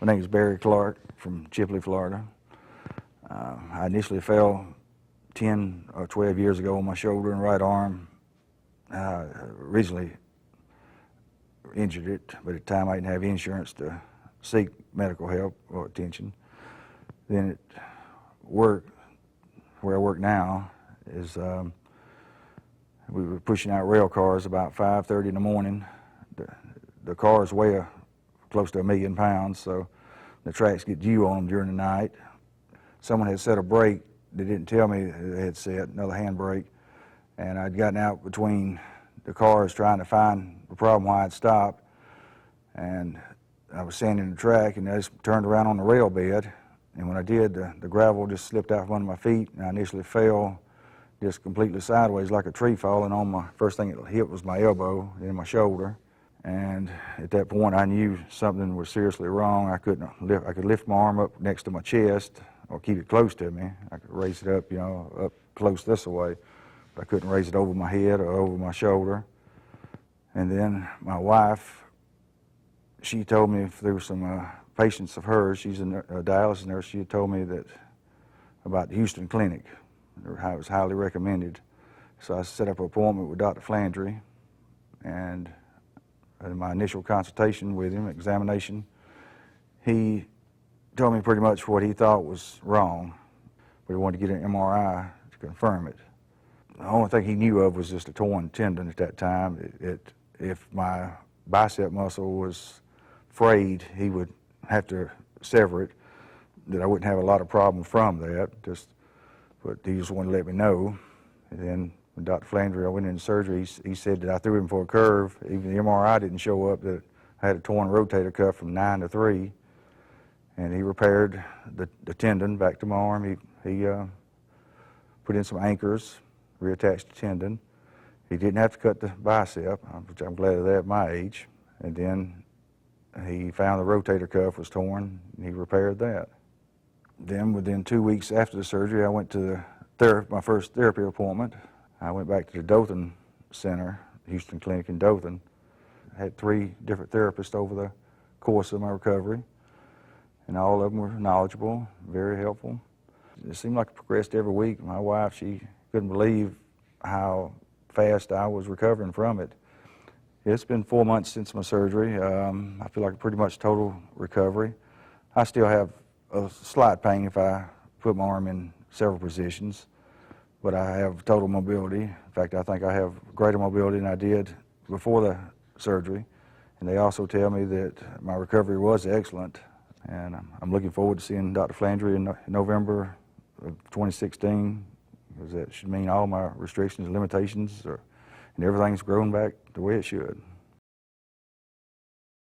My name is Barry Clark from Chipley, Florida. I initially fell 10 or 12 years ago on my shoulder and right arm. Originally injured it, but at the time I didn't have insurance to seek medical help or attention. Then at work, where I work now, is we were pushing out rail cars about 5:30 in the morning. The cars weigh close to 1 million pounds, so the tracks get dew on them during the night. Someone had set a brake. They didn't tell me they had set another handbrake, and I'd gotten out between the cars trying to find the problem why I'd stopped, and I was sanding the track, and I just turned around on the rail bed, and when I did, the gravel just slipped out from under my feet, and I initially fell just completely sideways like a tree falling on my, first thing it hit was my elbow, then my shoulder. And at that point, I knew something was seriously wrong. I could lift my arm up next to my chest or keep it close to me. I could raise it up, up close this way, but I couldn't raise it over my head or over my shoulder. And then my wife, she told me through some patients of hers, she's a dialysis nurse, she had told me that about the Houston Clinic, or how it was highly recommended. So I set up an appointment with Dr. Flandry, and in my initial consultation with him, examination, he told me pretty much what he thought was wrong, but he wanted to get an MRI to confirm it. The only thing he knew of was just a torn tendon at that time. If my bicep muscle was frayed, he would have to sever it, that I wouldn't have a lot of problem from that, but he just wanted to let me know. And then when Dr. Flandry, I went into surgery, he said that I threw him for a curve. Even the MRI didn't show up that I had a torn rotator cuff from 9 to 3. And he repaired the tendon back to my arm. He put in some anchors, reattached the tendon. He didn't have to cut the bicep, which I'm glad of that at my age. And then he found the rotator cuff was torn, and he repaired that. Then within 2 weeks after the surgery, I went to my first therapy appointment. I went back to the Dothan Center, Houston Clinic in Dothan. I had 3 different therapists over the course of my recovery, and all of them were knowledgeable, very helpful. It seemed like it progressed every week. My wife, she couldn't believe how fast I was recovering from it. It's been 4 months since my surgery. I feel like pretty much total recovery. I still have a slight pain if I put my arm in several positions, but I have total mobility. In fact, I think I have greater mobility than I did before the surgery. And they also tell me that my recovery was excellent. And I'm looking forward to seeing Dr. Flandry in November of 2016, because that should mean all my restrictions and limitations and everything's grown back the way it should.